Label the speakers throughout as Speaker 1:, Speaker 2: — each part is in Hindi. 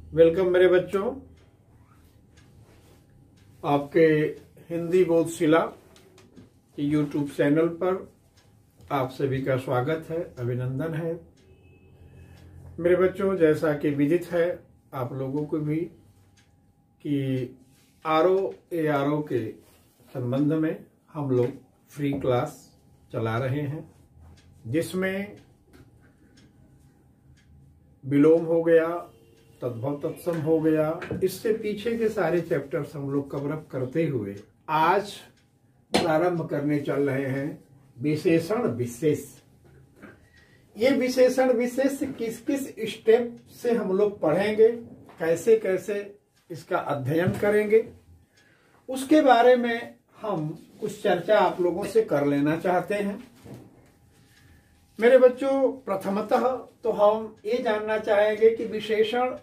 Speaker 1: वेलकम मेरे बच्चों, आपके हिंदी बोधशिला के यूट्यूब चैनल पर आप सभी का स्वागत है, अभिनंदन है। मेरे बच्चों, जैसा कि विदित है आप लोगों को भी कि आरओ के संबंध में हम लोग फ्री क्लास चला रहे हैं, जिसमें विलोम हो गया, तद्भव तत्सम हो गया, इससे पीछे के सारे चैप्टर्स हम लोग कवर अप करते हुए आज प्रारंभ करने चल रहे हैं विशेषण विशेष। ये विशेषण विशेष किस किस स्टेप से हम लोग पढ़ेंगे, कैसे कैसे इसका अध्ययन करेंगे, उसके बारे में हम कुछ चर्चा आप लोगों से कर लेना चाहते हैं। मेरे बच्चों, प्रथमतः तो हम ये जानना चाहेंगे कि विशेषण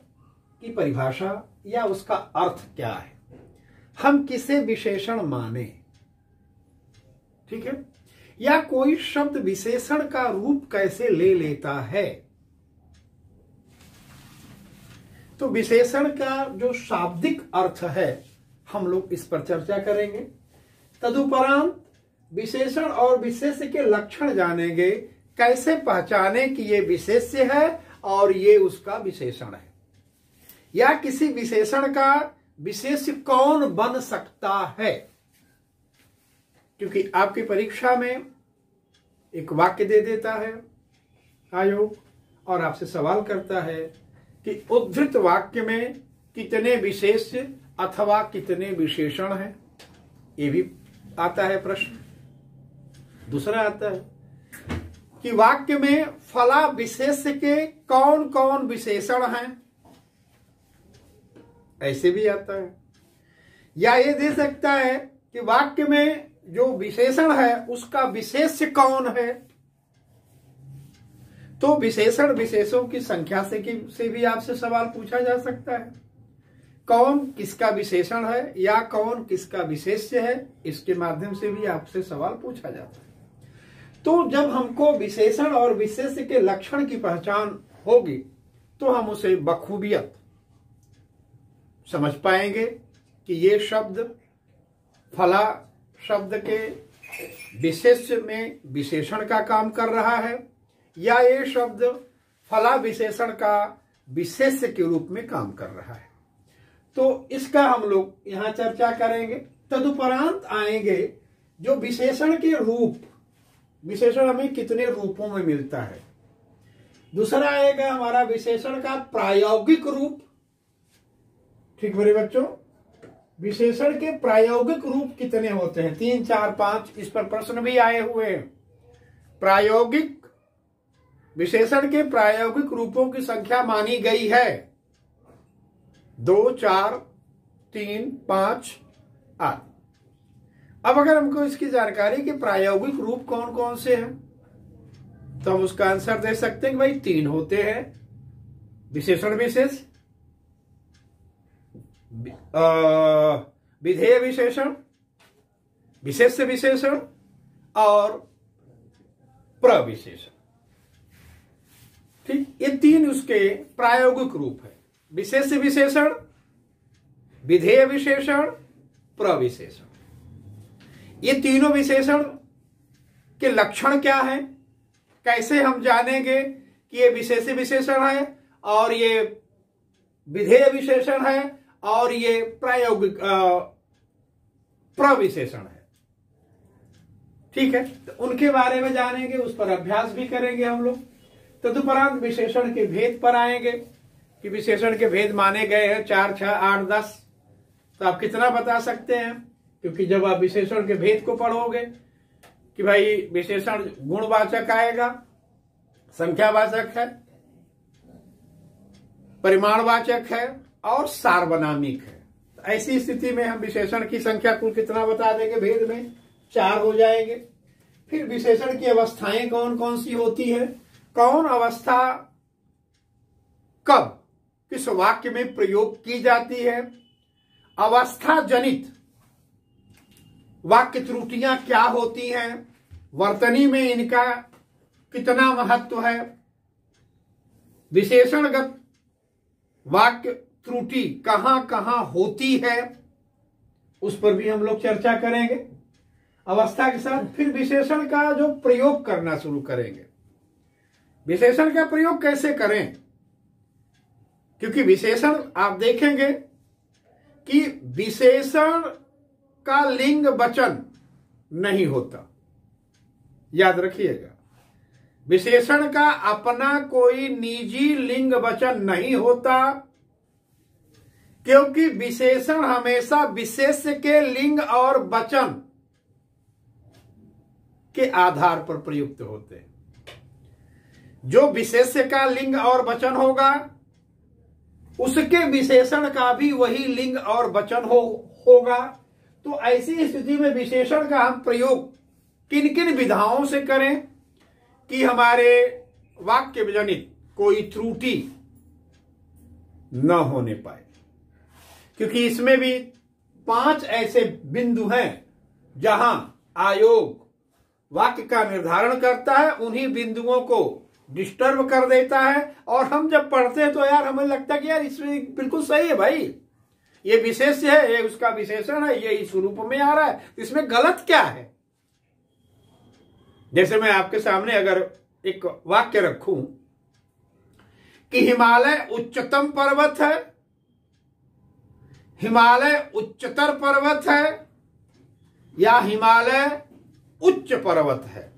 Speaker 1: की परिभाषा या उसका अर्थ क्या है, हम किसे विशेषण माने, ठीक है, या कोई शब्द विशेषण का रूप कैसे ले लेता है। तो विशेषण का जो शाब्दिक अर्थ है हम लोग इस पर चर्चा करेंगे। तदुपरांत विशेषण और विशेष्य के लक्षण जानेंगे, कैसे पहचाने कि ये विशेष्य है और ये उसका विशेषण है, या किसी विशेषण का विशेष्य कौन बन सकता है। क्योंकि आपकी परीक्षा में एक वाक्य दे देता है आयोग और आपसे सवाल करता है कि उद्धृत वाक्य में कितने विशेष्य अथवा कितने विशेषण हैं। ये भी आता है प्रश्न। दूसरा आता है कि वाक्य में फला विशेष्य के कौन कौन विशेषण हैं, ऐसे भी आता है। या ये दे सकता है कि वाक्य में जो विशेषण है उसका विशेष्य कौन है। तो विशेषण विशेषों की संख्या से भी आपसे सवाल पूछा जा सकता है। कौन किसका विशेषण है या कौन किसका विशेष्य है, इसके माध्यम से भी आपसे सवाल पूछा जाता है। तो जब हमको विशेषण और विशेष्य के लक्षण की पहचान होगी तो हम उसे बखूबियत समझ पाएंगे कि ये शब्द फला शब्द के विशेष्य में विशेषण का काम कर रहा है, या ये शब्द फला विशेषण का विशेष्य के रूप में काम कर रहा है। तो इसका हम लोग यहां चर्चा करेंगे। तदुपरांत आएंगे जो विशेषण के रूप, विशेषण हमें कितने रूपों में मिलता है। दूसरा आएगा हमारा विशेषण का प्रायोगिक रूप। ठीक मेरे बच्चों, विशेषण के प्रायोगिक रूप कितने होते हैं, 3, 4, 5, इस पर प्रश्न भी आए हुए हैं। प्रायोगिक विशेषण के प्रायोगिक रूपों की संख्या मानी गई है 2, 4, 3, 5 आदि। अब अगर हमको इसकी जानकारी कि प्रायोगिक रूप कौन कौन से हैं, तो हम उसका आंसर दे सकते हैं कि भाई 3 होते हैं, विशेषण विशेष, विधेय विशेषण, विशेष्य विशेषण और प्रविशेषण। ठीक, ये 3 उसके प्रायोगिक रूप है। विशेष्य विशेषण, विधेय विशेषण, प्रविशेषण। ये तीनों विशेषण के लक्षण क्या है, कैसे हम जानेंगे कि ये विशेष्य विशेषण है और ये विधेय विशेषण है और ये प्रायोगिक प्रविशेषण है। ठीक है, तो उनके बारे में जानेंगे, उस पर अभ्यास भी करेंगे हम लोग। तदुपरांत विशेषण के भेद पर आएंगे कि विशेषण के भेद माने गए हैं 4, 6, 8, 10। तो आप कितना बता सकते हैं, क्योंकि जब आप विशेषण के भेद को पढ़ोगे कि भाई विशेषण गुणवाचक आएगा, संख्यावाचक है, परिमाणवाचक है और सार्वनामिक है। तो ऐसी स्थिति में हम विशेषण की संख्या कुल कितना बता देंगे, भेद में 4 हो जाएंगे। फिर विशेषण की अवस्थाएं कौन कौन सी होती है, कौन अवस्था कब किस वाक्य में प्रयोग की जाती है, अवस्था जनित वाक्य त्रुटियां क्या होती हैं, वर्तनी में इनका कितना महत्व है, विशेषणगत वाक्य त्रुटि कहां कहां होती है उस पर भी हम लोग चर्चा करेंगे अवस्था के साथ। फिर विशेषण का जो प्रयोग करना शुरू करेंगे, विशेषण का प्रयोग कैसे करें, क्योंकि विशेषण आप देखेंगे कि विशेषण का लिंग वचन नहीं होता, याद रखिएगा। विशेषण का अपना कोई निजी लिंग वचन नहीं होता, क्योंकि विशेषण हमेशा विशेष्य के लिंग और वचन के आधार पर प्रयुक्त होते हैं। जो विशेष्य का लिंग और वचन होगा उसके विशेषण का भी वही लिंग और वचन होगा। तो ऐसी स्थिति में विशेषण का हम प्रयोग किन किन विधाओं से करें कि हमारे वाक्य जनित कोई त्रुटि न होने पाए, क्योंकि इसमें भी 5 ऐसे बिंदु हैं जहां आयोग वाक्य का निर्धारण करता है, उन्हीं बिंदुओं को डिस्टर्ब कर देता है। और हम जब पढ़ते हैं तो यार हमें लगता है कि यार इसमें बिल्कुल सही है भाई, ये विशेष है, ये उसका विशेषण है, ये इस रूप में आ रहा है, इसमें गलत क्या है। जैसे मैं आपके सामने अगर एक वाक्य रखूं कि हिमालय उच्चतम पर्वत है, हिमालय उच्चतर पर्वत है या हिमालय उच्च पर्वत है,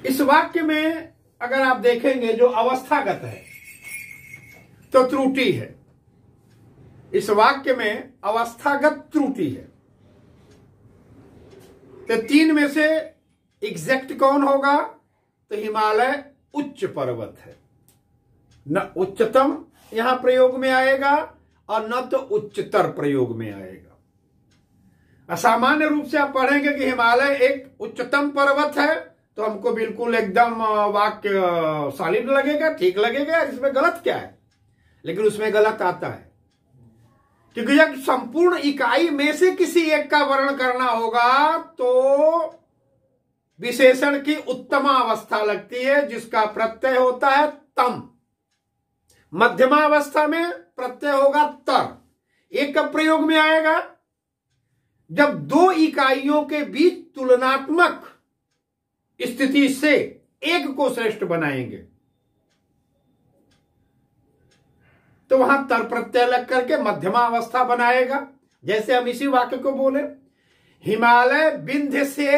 Speaker 1: इस वाक्य में अगर आप देखेंगे जो अवस्थागत है तो त्रुटि है। इस वाक्य में अवस्थागत त्रुटि है। तो 3 में से एग्जैक्ट कौन होगा, तो हिमालय उच्च पर्वत है। न उच्चतम यहां प्रयोग में आएगा और न तो उच्चतर प्रयोग में आएगा। असामान्य रूप से आप पढ़ेंगे कि हिमालय एक उच्चतम पर्वत है तो हमको बिल्कुल एकदम वाक्य सॉलिड लगेगा, ठीक लगेगा, इसमें गलत क्या है। लेकिन उसमें गलत आता है क्योंकि जब संपूर्ण इकाई में से किसी एक का वर्णन करना होगा तो विशेषण की उत्तमा अवस्था लगती है जिसका प्रत्यय होता है तम। मध्यमा अवस्था में प्रत्यय होगा तर। एक कब प्रयोग में आएगा, जब 2 इकाइयों के बीच तुलनात्मक स्थिति से एक को श्रेष्ठ बनाएंगे तो वहां तर प्रत्यय लग करके मध्यमा अवस्था बनाएगा। जैसे हम इसी वाक्य को बोले, हिमालय विंध्य से,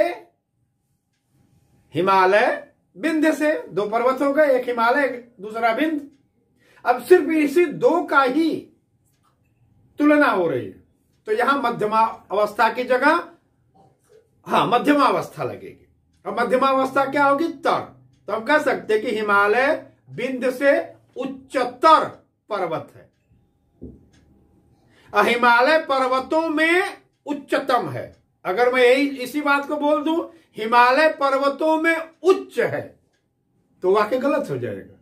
Speaker 1: हिमालय विंध्य से 2 पर्वत हो गए, एक हिमालय दूसरा विंध्य। अब सिर्फ इसी 2 का ही तुलना हो रही है तो यहां मध्यमा अवस्था की जगह मध्यमा अवस्था लगेगी। और मध्यमा अवस्था क्या होगी, तर। तो हम कह सकते हैं कि हिमालय विंध्य से उच्चतर पर्वत है, हिमालय पर्वतों में उच्चतम है। अगर मैं यही इसी बात को बोल दूं हिमालय पर्वतों में उच्च है तो वाक्य गलत हो जाएगा,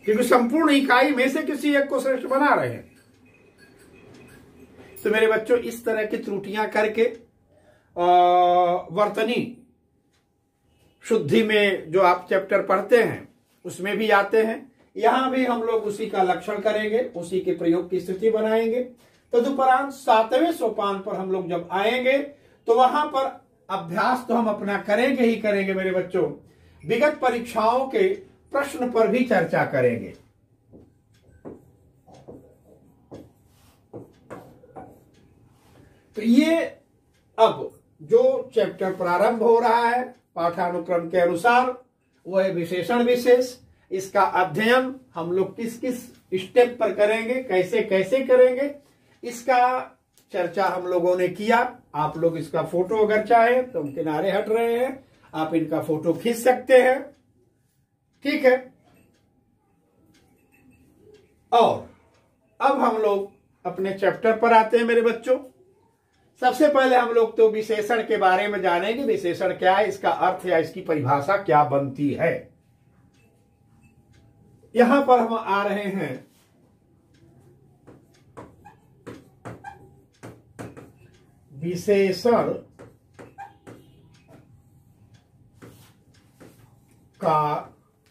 Speaker 1: क्योंकि संपूर्ण इकाई में से किसी एक को श्रेष्ठ बना रहे हैं। तो मेरे बच्चों इस तरह की त्रुटियां करके वर्तनी शुद्धि में जो आप चैप्टर पढ़ते हैं उसमें भी आते हैं, यहां भी हम लोग उसी का लक्षण करेंगे, उसी के प्रयोग की स्थिति बनाएंगे। तदुपरांत 7वें सोपान पर हम लोग जब आएंगे तो वहां पर अभ्यास तो हम अपना करेंगे ही करेंगे मेरे बच्चों, विगत परीक्षाओं के प्रश्न पर भी चर्चा करेंगे। तो ये अब जो चैप्टर प्रारंभ हो रहा है पाठानुक्रम के अनुसार वो है विशेषण विशेष। इसका अध्ययन हम लोग किस किस स्टेप पर करेंगे, कैसे कैसे करेंगे, इसका चर्चा हम लोगों ने किया। आप लोग इसका फोटो अगर चाहे तो हम किनारे हट रहे हैं, आप इनका फोटो खींच सकते हैं, ठीक है। और अब हम लोग अपने चैप्टर पर आते हैं मेरे बच्चों। सबसे पहले हम लोग तो विशेषण के बारे में जानेंगे, विशेषण क्या है, इसका अर्थ या इसकी परिभाषा क्या बनती है। यहां पर हम आ रहे हैं विशेषण का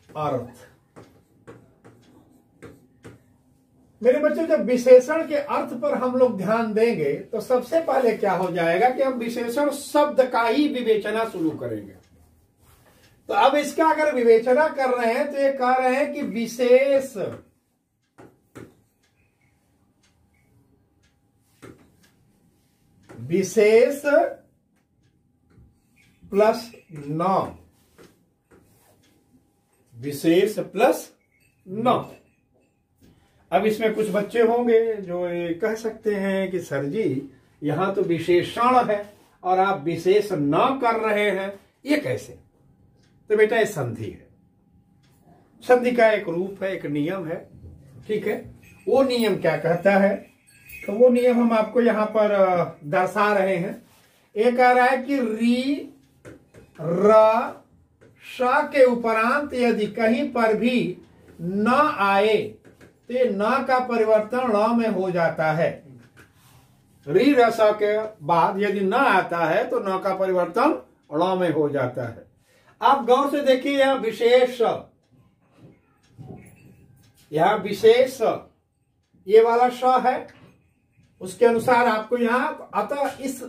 Speaker 1: अर्थ। मेरे बच्चों, जब विशेषण के अर्थ पर हम लोग ध्यान देंगे तो सबसे पहले क्या हो जाएगा कि हम विशेषण शब्द का ही विवेचना शुरू करेंगे। तो अब इसका अगर विवेचना कर रहे हैं तो ये कह रहे हैं कि विशेष प्लस नाम, विशेष प्लस नाम। अब इसमें कुछ बच्चे होंगे जो ये कह सकते हैं कि सर जी यहां तो विशेषण है और आप विशेष न कर रहे हैं, ये कैसे? तो बेटा ये संधि है। संधि का एक रूप है, एक नियम है, ठीक है। वो नियम क्या कहता है? तो वो नियम हम आपको यहां पर दर्शा रहे हैं। एक कह रहा है कि री र श के उपरांत यदि कहीं पर भी न आए तो ये न का परिवर्तन ण में हो जाता है। री र स के बाद यदि न आता है तो न का परिवर्तन ण में हो जाता है। आप गौर से देखिए, यह विशेष, यह विशेष ये वाला श है, उसके अनुसार आपको यहां अतः इस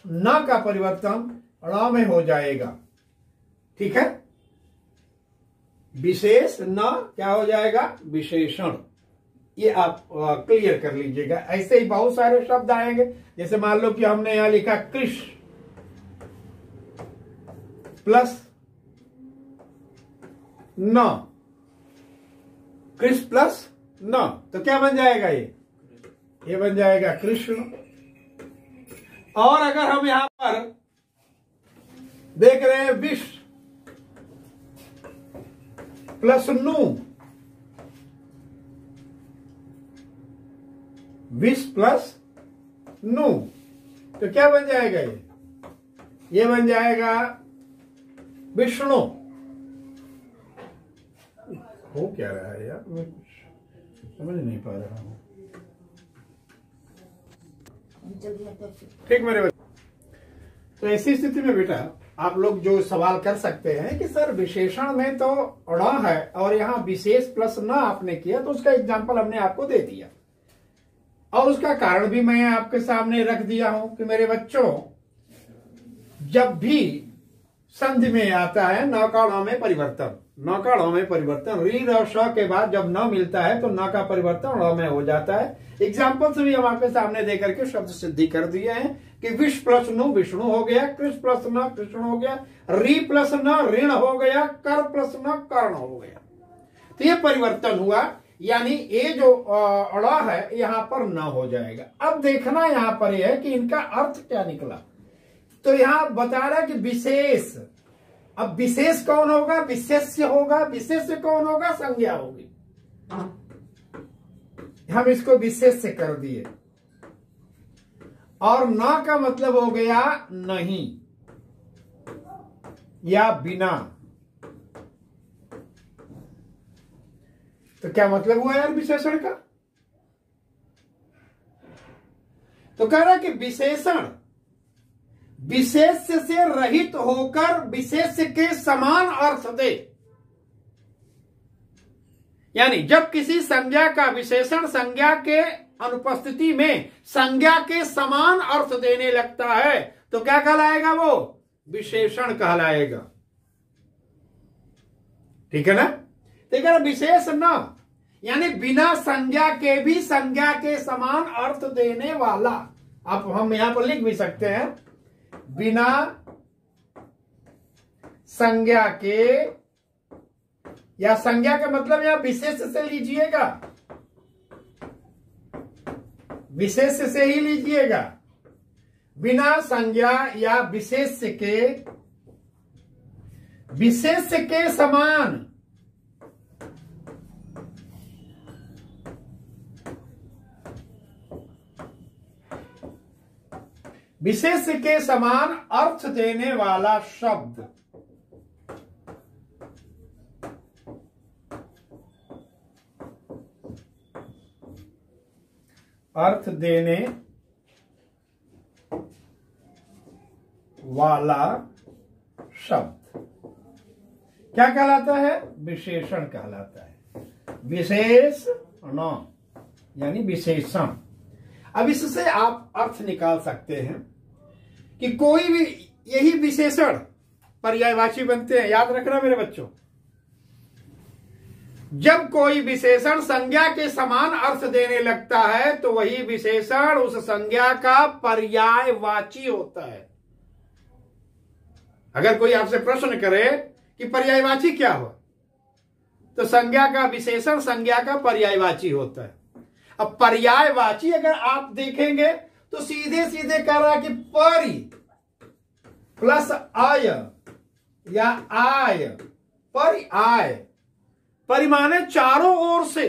Speaker 1: न का परिवर्तन ण में हो जाएगा, ठीक है। विशेष न क्या हो जाएगा? विशेषण। ये आप क्लियर कर लीजिएगा। ऐसे ही बहुत सारे शब्द आएंगे, जैसे मान लो कि हमने यहां लिखा कृष प्लस न, कृष प्लस न, तो क्या बन जाएगा? ये बन जाएगा कृष्ण। और अगर हम यहां पर देख रहे हैं विष प्लस नु, विष प्लस नु, तो क्या बन जाएगा? ये बन जाएगा विष्णु। हो क्या रहा है यार, मैं कुछ समझ नहीं पा रहा हूं। ठीक मेरे बच्चे, तो ऐसी स्थिति में बेटा आप लोग जो सवाल कर सकते हैं कि सर विशेषण में तो ण है और यहां विशेष प्लस न आपने किया, तो उसका एग्जाम्पल हमने आपको दे दिया और उसका कारण भी मैं आपके सामने रख दिया हूं कि मेरे बच्चों, जब भी संधि में आता है न का ण में परिवर्तन, न का ण में परिवर्तन, री र श के बाद जब न मिलता है तो न का परिवर्तन ण में हो जाता है। एग्जाम्पल से भी हम आपके सामने देकर के शब्द सिद्धि कर दिए हैं कि विष प्लस नु विष्णु हो गया, कृष प्लस न कृष्ण हो गया, री प्लस न ऋण हो गया, कर प्लस न कर्ण हो गया। तो ये परिवर्तन हुआ, यानी ये जो अड़ है यहां पर न हो जाएगा। अब देखना यहां पर यह है कि इनका अर्थ क्या निकला। तो यहां बता रहा है कि विशेष, अब विशेष कौन होगा? विशेष्य होगा। विशेष्य कौन होगा? संज्ञा होगी। हम इसको विशेष्य कर दिए और न का मतलब हो गया नहीं या बिना। तो क्या मतलब हुआ यार विशेषण का? तो कह रहा है कि विशेषण विशेष्य से रहित होकर विशेष्य के समान अर्थ दे। यानी जब किसी संज्ञा का विशेषण संज्ञा के अनुपस्थिति में संज्ञा के समान अर्थ देने लगता है तो क्या कहलाएगा? वो विशेषण कहलाएगा। ठीक है ना? ठीक है ना? विशेष न यानी बिना संज्ञा के भी संज्ञा के समान अर्थ देने वाला। आप हम यहां पर लिख भी सकते हैं, बिना संज्ञा के, या संज्ञा का मतलब यहां विशेष से लीजिएगा, विशेष से ही लीजिएगा। बिना संज्ञा या विशेष के समान विशेष के समान अर्थ देने वाला शब्द अर्थ देने वाला शब्द क्या कहलाता है? विशेषण कहलाता है। विशेष न यानी विशेषण। अब इससे आप अर्थ निकाल सकते हैं कि कोई भी, यही विशेषण पर्यायवाची बनते हैं। याद रखना मेरे बच्चों, जब कोई विशेषण संज्ञा के समान अर्थ देने लगता है तो वही विशेषण उस संज्ञा का पर्यायवाची होता है। अगर कोई आपसे प्रश्न करे कि पर्यायवाची क्या हो, तो संज्ञा का विशेषण संज्ञा का पर्यायवाची होता है। अब पर्यायवाची अगर आप देखेंगे तो सीधे सीधे कह रहा है कि परि प्लस आय या आय, परि आय, परिमाने चारों ओर से।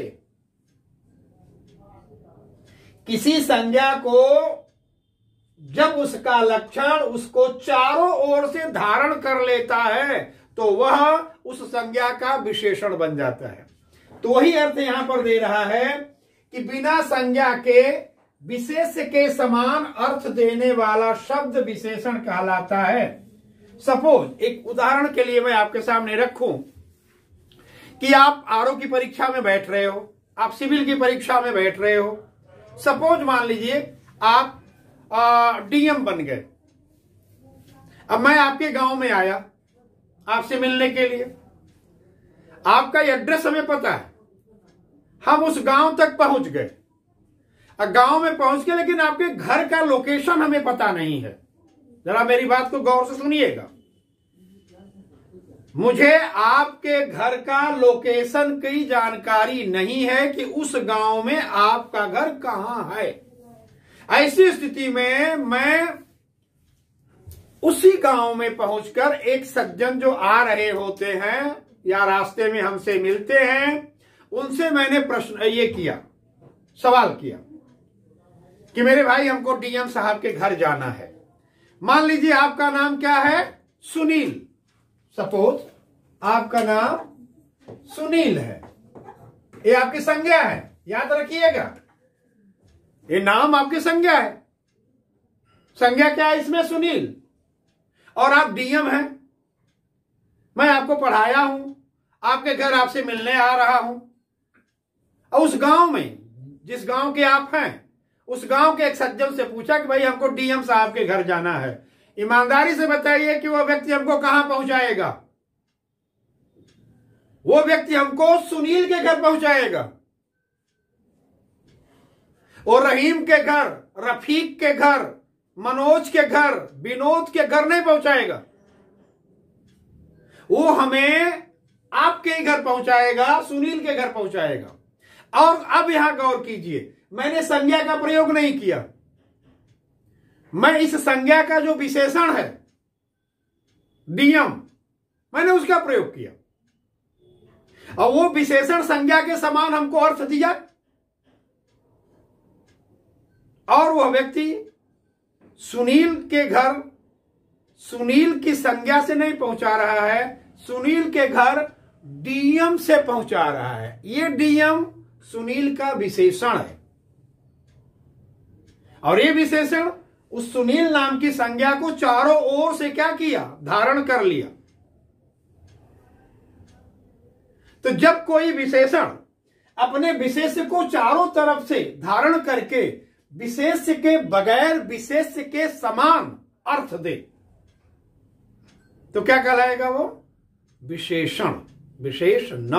Speaker 1: किसी संज्ञा को जब उसका लक्षण उसको चारों ओर से धारण कर लेता है तो वह उस संज्ञा का विशेषण बन जाता है। तो वही अर्थ यहां पर दे रहा है कि बिना संज्ञा के विशेष के समान अर्थ देने वाला शब्द विशेषण कहलाता है। सपोज एक उदाहरण के लिए मैं आपके सामने रखूं कि आप आरओ की परीक्षा में बैठ रहे हो, आप सिविल की परीक्षा में बैठ रहे हो। सपोज मान लीजिए आप डीएम बन गए। अब मैं आपके गांव में आया आपसे मिलने के लिए, आपका एड्रेस हमें पता है, हम उस गांव तक पहुंच गए। गांव में पहुंच गए लेकिन आपके घर का लोकेशन हमें पता नहीं है। जरा मेरी बात को गौर से सुनिएगा, मुझे आपके घर का लोकेशन की जानकारी नहीं है कि उस गांव में आपका घर कहां है। ऐसी स्थिति में मैं उसी गांव में पहुंचकर एक सज्जन जो आ रहे होते हैं या रास्ते में हमसे मिलते हैं, उनसे मैंने प्रश्न ये किया, सवाल किया कि मेरे भाई हमको डीएम साहब के घर जाना है। मान लीजिए आपका नाम क्या है, सुनील। सपोज आपका नाम सुनील है, ये आपकी संज्ञा है, याद रखिएगा, ये नाम आपकी संज्ञा है। संज्ञा क्या है इसमें, सुनील। और आप डीएम हैं, मैं आपको पढ़ाया हूं, आपके घर आपसे मिलने आ रहा हूं। और उस गांव में, जिस गांव के आप हैं, उस गांव के एक सज्जन से पूछा कि भाई हमको डीएम साहब के घर जाना है। ईमानदारी से बताइए कि वो व्यक्ति हमको कहां पहुंचाएगा? वो व्यक्ति हमको सुनील के घर पहुंचाएगा, और रहीम के घर, रफीक के घर, मनोज के घर, विनोद के घर नहीं पहुंचाएगा। वो हमें आपके घर पहुंचाएगा, सुनील के घर पहुंचाएगा। और अब यहां गौर कीजिए, मैंने संज्ञा का प्रयोग नहीं किया, मैं इस संज्ञा का जो विशेषण है डीएम, मैंने उसका प्रयोग किया, और वो विशेषण संज्ञा के समान हमको अर्थ दिया, और वह व्यक्ति सुनील के घर, सुनील की संज्ञा से नहीं पहुंचा रहा है, सुनील के घर डीएम से पहुंचा रहा है। ये डीएम सुनील का विशेषण है, और ये विशेषण उस सुनील नाम की संज्ञा को चारों ओर से क्या किया, धारण कर लिया। तो जब कोई विशेषण अपने विशेष को चारों तरफ से धारण करके विशेष के बगैर विशेष के समान अर्थ दे तो क्या कहलाएगा? वो विशेषण, विशेषण,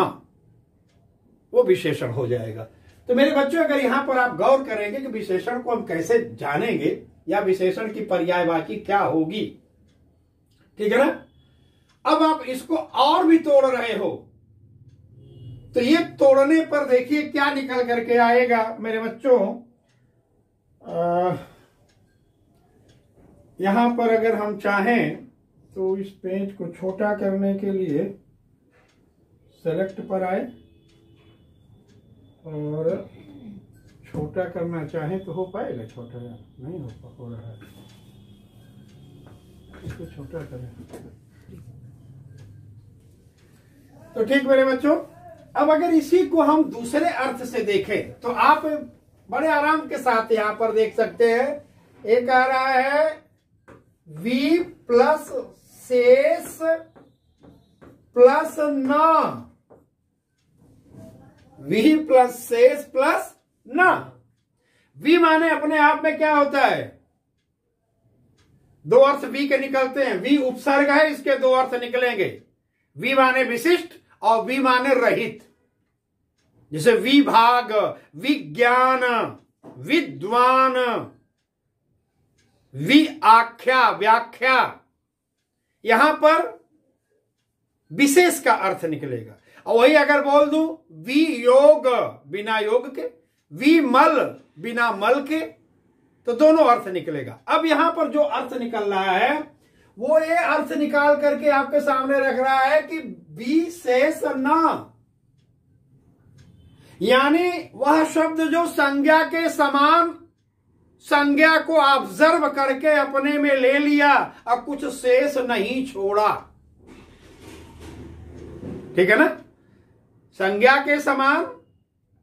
Speaker 1: वो विशेषण हो जाएगा। तो मेरे बच्चों, अगर यहां पर आप गौर करेंगे कि विशेषण को हम कैसे जानेंगे या विशेषण की पर्यायवाची क्या होगी, ठीक है ना। अब आप इसको और भी तोड़ रहे हो, तो ये तोड़ने पर देखिए क्या निकल करके आएगा मेरे बच्चों। यहां पर अगर हम चाहें तो इस पेज को छोटा करने के लिए सेलेक्ट पर आए, और छोटा करना चाहें तो हो पाएगा? छोटा नहीं हो रहा है, इसको छोटा करें तो ठीक मेरे बच्चों। अब अगर इसी को हम दूसरे अर्थ से देखें तो आप बड़े आराम के साथ यहां पर देख सकते हैं। एक आ रहा है v प्लस शेष प्लस न, v प्लस शेष प्लस ना। वी माने अपने आप में क्या होता है, दो अर्थ वी के निकलते हैं। वी उपसर्ग है, इसके दो अर्थ निकलेंगे। वी माने विशिष्ट और वी माने रहित। जैसे विभाग, विज्ञान, विद्वान, आख्या, व्याख्या, यहां पर विशेष का अर्थ निकलेगा। और वही अगर बोल दूं वि योग बिना योग के, वि मल बिना मल के, तो दोनों अर्थ निकलेगा। अब यहां पर जो अर्थ निकल रहा है वो ये अर्थ निकाल करके आपके सामने रख रहा है कि विशेष न, यानी वह शब्द जो संज्ञा के समान संज्ञा को ऑब्जर्व करके अपने में ले लिया और कुछ शेष नहीं छोड़ा। ठीक है ना। संज्ञा के समान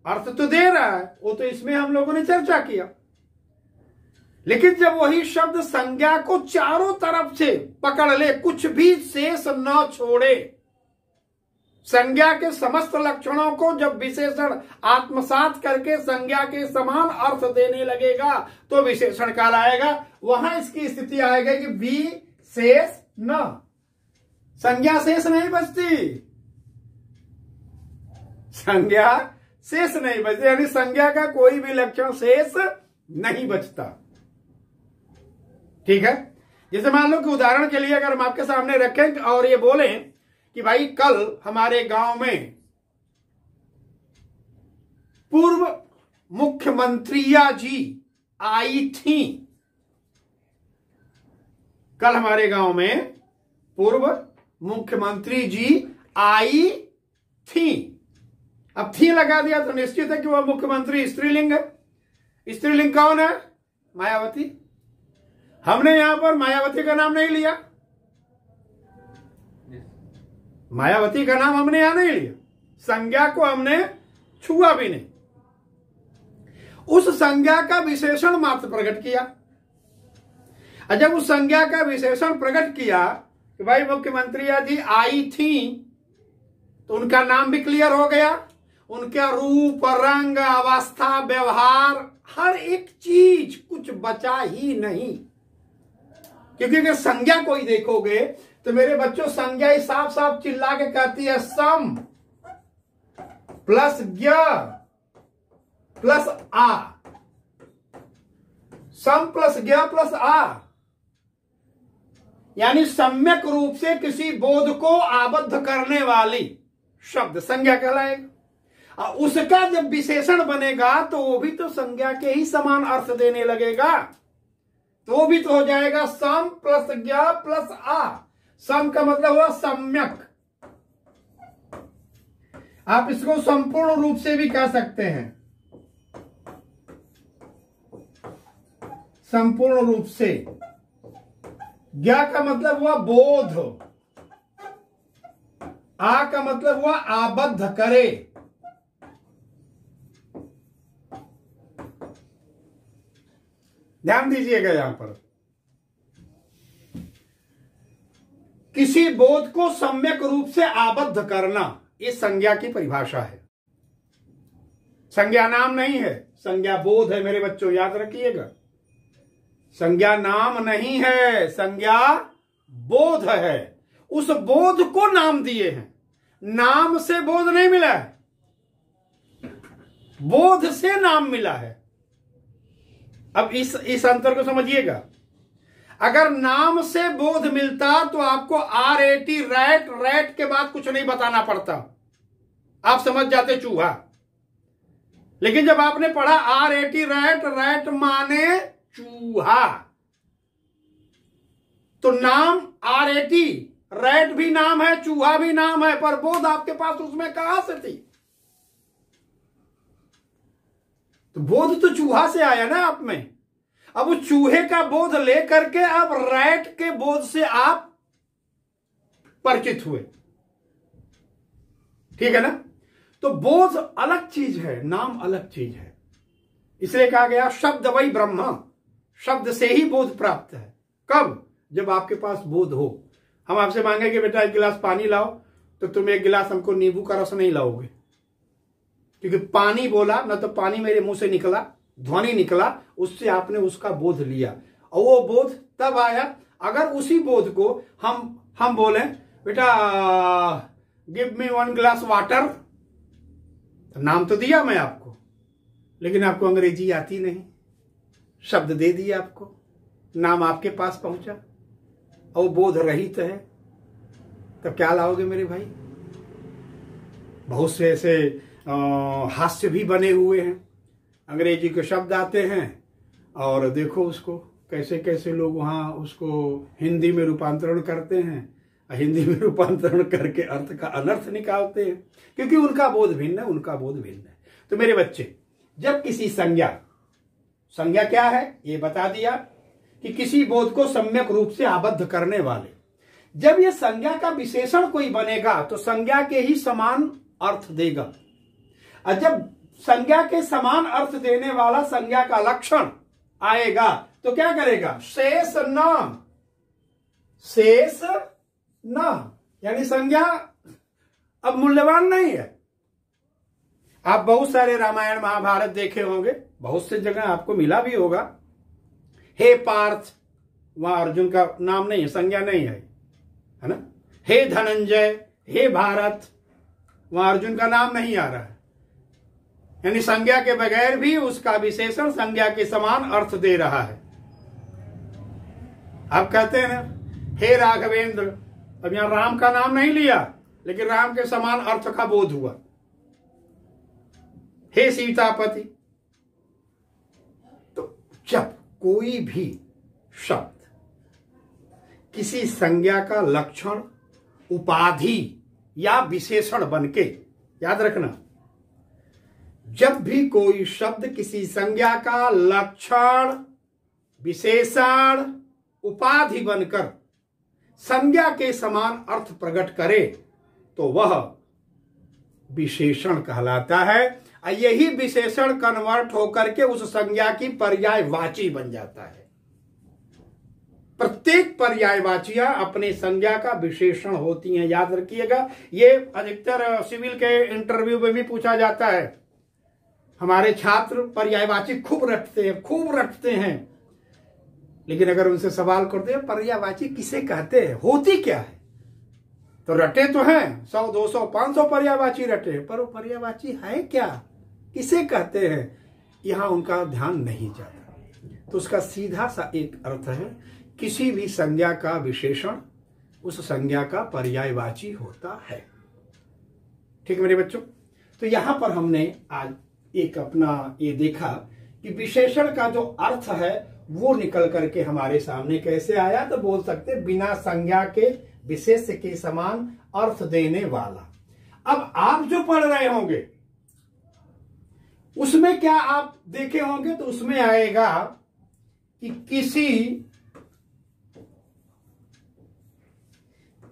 Speaker 1: अर्थ तो दे रहा है, वो तो इसमें हम लोगों ने चर्चा किया। लेकिन जब वही शब्द संज्ञा को चारों तरफ से पकड़ ले, कुछ भी शेष न छोड़े, संज्ञा के समस्त लक्षणों को जब विशेषण आत्मसात करके संज्ञा के समान अर्थ देने लगेगा तो विशेषण कहलाएगा। वहां इसकी स्थिति आएगी कि विशेष न, संज्ञा शेष नहीं बचती, संज्ञा शेष नहीं बचती, यानी संज्ञा का कोई भी लक्षण शेष नहीं बचता। ठीक है। जैसे मान लो कि उदाहरण के लिए अगर हम आपके सामने रखें और ये बोलें कि भाई कल हमारे गांव में पूर्व मुख्यमंत्रिया जी आई थी। कल हमारे गांव में पूर्व मुख्यमंत्री जी आई थी। अब थी लगा दिया तो निश्चित है कि वह मुख्यमंत्री स्त्रीलिंग है। स्त्रीलिंग कौन है? मायावती। हमने यहां पर मायावती का नाम नहीं लिया, मायावती का नाम हमने यहां नहीं लिया, संज्ञा को हमने छुआ भी नहीं, उस संज्ञा का विशेषण मात्र प्रकट किया। और जब उस संज्ञा का विशेषण प्रकट किया कि भाई मुख्यमंत्री जी आई थी, तो उनका नाम भी क्लियर हो गया, उनका रूप, रंग, अवस्था, व्यवहार, हर एक चीज, कुछ बचा ही नहीं। क्योंकि अगर संज्ञा कोई देखोगे तो मेरे बच्चों संज्ञा ही साफ साफ चिल्ला के कहती है सम प्लस ज्ञ प्लस आ, सम प्लस ज्ञ प्लस आ, यानी सम्यक रूप से किसी बोध को आबद्ध करने वाली शब्द संज्ञा कहलाएगा। और उसका जब विशेषण बनेगा तो वो भी तो संज्ञा के ही समान अर्थ देने लगेगा, तो वो भी तो हो जाएगा सम प्लस ज्ञ प्लस आ। सम का मतलब हुआ सम्यक, आप इसको संपूर्ण रूप से भी कह सकते हैं, संपूर्ण रूप से। ज्ञ का मतलब हुआ बोध, आ का मतलब हुआ आबद्ध करे। ध्यान दीजिएगा, यहां पर किसी बोध को सम्यक रूप से आबद्ध करना, ये संज्ञा की परिभाषा है। संज्ञा नाम नहीं है, संज्ञा बोध है। मेरे बच्चों याद रखिएगा, संज्ञा नाम नहीं है, संज्ञा बोध है। उस बोध को नाम दिए हैं, नाम से बोध नहीं मिला है, बोध से नाम मिला है। अब इस अंतर को समझिएगा। अगर नाम से बोध मिलता तो आपको RAT रैट, रैट के बाद कुछ नहीं बताना पड़ता, आप समझ जाते चूहा। लेकिन जब आपने पढ़ा RAT रैट, रैट माने चूहा, तो नाम RAT, रैट भी नाम है, चूहा भी नाम है, पर बोध आपके पास उसमें कहां से थी? तो बोध तो चूहा से आया ना आप में। अब उस चूहे का बोध लेकर के अब रैट के बोध से आप परिचित हुए। ठीक है ना। तो बोध अलग चीज है, नाम अलग चीज है। इसलिए कहा गया शब्द वही ब्रह्म, शब्द से ही बोध प्राप्त है। कब? जब आपके पास बोध हो। हम आपसे मांगे कि बेटा एक गिलास पानी लाओ, तो तुम एक गिलास हमको नींबू का रस नहीं लाओगे, क्योंकि पानी बोला ना, तो पानी मेरे मुंह से निकला, ध्वनि निकला, उससे आपने उसका बोध लिया, और वो बोध तब आया। अगर उसी बोध को हम बोले बेटा गिव मी 1 ग्लास वाटर, तो नाम तो दिया मैं आपको, लेकिन आपको अंग्रेजी आती नहीं, शब्द दे दिए आपको, नाम आपके पास पहुंचा और बोध रहित है, तब क्या लाओगे मेरे भाई? बहुत से ऐसे हास्य भी बने हुए हैं, अंग्रेजी के शब्द आते हैं और देखो उसको कैसे कैसे लोग वहां उसको हिंदी में रूपांतरण करते हैं, हिंदी में रूपांतरण करके अर्थ का अनर्थ निकालते हैं, क्योंकि उनका बोध भिन्न है, उनका बोध भिन्न है। तो मेरे बच्चे, जब किसी संज्ञा क्या है ये बता दिया कि किसी बोध को सम्यक रूप से आबद्ध करने वाले, जब ये संज्ञा का विशेषण कोई बनेगा तो संज्ञा के ही समान अर्थ देगा, और जब संज्ञा के समान अर्थ देने वाला संज्ञा का लक्षण आएगा तो क्या करेगा? शेष न, यानी संज्ञा अब मूल्यवान नहीं है। आप बहुत सारे रामायण महाभारत देखे होंगे, बहुत से जगह आपको मिला भी होगा, हे पार्थ, वहां अर्जुन का नाम नहीं है, संज्ञा नहीं है ना। हे धनंजय, हे भारत, वहां अर्जुन का नाम नहीं आ रहा है, यानी संज्ञा के बगैर भी उसका विशेषण संज्ञा के समान अर्थ दे रहा है। आप कहते हैं ना हे राघवेंद्र, अब यहां राम का नाम नहीं लिया, लेकिन राम के समान अर्थ का बोध हुआ। हे सीतापति, तो जब कोई भी शब्द किसी संज्ञा का लक्षण, उपाधि या विशेषण बनके, याद रखना, जब भी कोई शब्द किसी संज्ञा का लक्षण, विशेषण, उपाधि बनकर संज्ञा के समान अर्थ प्रकट करे तो वह विशेषण कहलाता है, और यही विशेषण कन्वर्ट होकर के उस संज्ञा की पर्यायवाची बन जाता है। प्रत्येक पर्यायवाचियां अपने संज्ञा का विशेषण होती हैं, याद रखिएगा। ये अधिकतर सिविल के इंटरव्यू में भी पूछा जाता है। हमारे छात्र पर्यायवाची खूब रटते हैं, लेकिन अगर उनसे सवाल करते हैं पर्यायवाची किसे कहते हैं, होती क्या है, तो रटे तो हैं 100, 200, 500 पर्यायवाची रटे हैं, पर वो पर्यायवाची है क्या, किसे कहते हैं, यहां उनका ध्यान नहीं जाता। तो उसका सीधा सा एक अर्थ है, किसी भी संज्ञा का विशेषण उस संज्ञा का पर्यायवाची होता है। ठीक मेरे बच्चों, तो यहां पर हमने आज एक अपना ये देखा कि विशेषण का जो अर्थ है वो निकल करके हमारे सामने कैसे आया, तो बोल सकते बिना संज्ञा के विशेष के समान अर्थ देने वाला। अब आप जो पढ़ रहे होंगे उसमें क्या आप देखे होंगे, तो उसमें आएगा कि किसी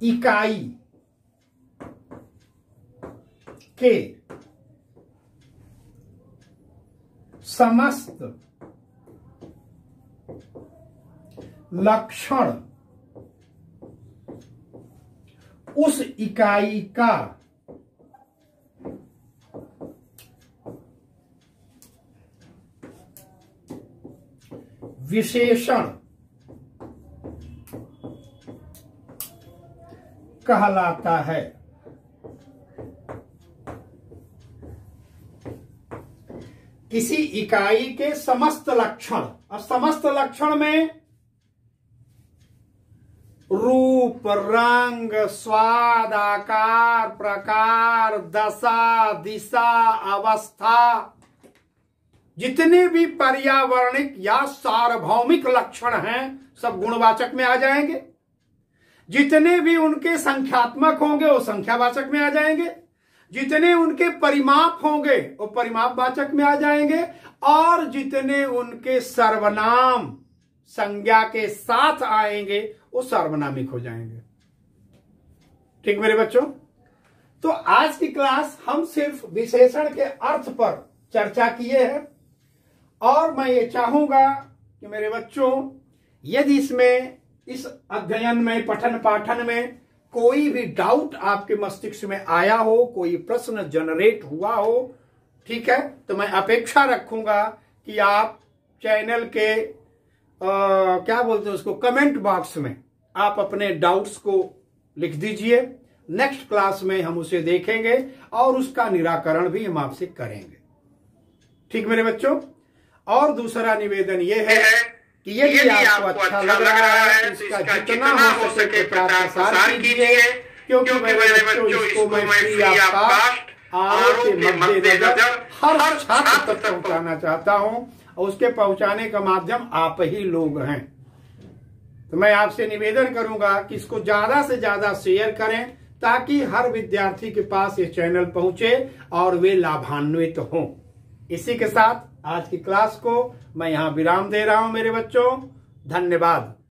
Speaker 1: इकाई के समस्त लक्षण उस इकाई का विशेषण कहलाता है। किसी इकाई के समस्त लक्षण, और समस्त लक्षण में रूप, रंग, स्वाद, आकार, प्रकार, दशा, दिशा, अवस्था, जितने भी पर्यावरणिक या सार्वभौमिक लक्षण हैं सब गुणवाचक में आ जाएंगे। जितने भी उनके संख्यात्मक होंगे वो संख्यावाचक में आ जाएंगे, जितने उनके परिमाप होंगे वो परिमापवाचक में आ जाएंगे, और जितने उनके सर्वनाम संज्ञा के साथ आएंगे वो सार्वनामिक हो जाएंगे। ठीक मेरे बच्चों, तो आज की क्लास हम सिर्फ विशेषण के अर्थ पर चर्चा किए हैं, और मैं ये चाहूंगा कि मेरे बच्चों यदि इस अध्ययन में, पठन पाठन में कोई भी डाउट आपके मस्तिष्क में आया हो, कोई प्रश्न जनरेट हुआ हो, ठीक है, तो मैं अपेक्षा रखूंगा कि आप चैनल के क्या बोलते हैं उसको, कमेंट बॉक्स में आप अपने डाउट्स को लिख दीजिए। नेक्स्ट क्लास में हम उसे देखेंगे और उसका निराकरण भी हम आपसे करेंगे। ठीक मेरे बच्चों, और दूसरा निवेदन यह है कि यदि आपको अच्छा लग रहा है तो इसका जितना हो सके प्रचार प्रसार कीजिए, क्योंकि मेरे बच्चों इसको मैं फ्री ऑफ कॉस्ट आरओ के मद्देनजर हर छात्र तक पहुंचाना चाहता हूं, और उसके पहुंचाने का माध्यम आप ही लोग हैं। तो मैं आपसे निवेदन करूंगा कि इसको ज्यादा से ज्यादा शेयर करें, ताकि हर विद्यार्थी के पास ये चैनल पहुंचे और वे लाभान्वित हों। इसी के साथ आज की क्लास को मैं यहां विराम दे रहा हूं मेरे बच्चों। धन्यवाद।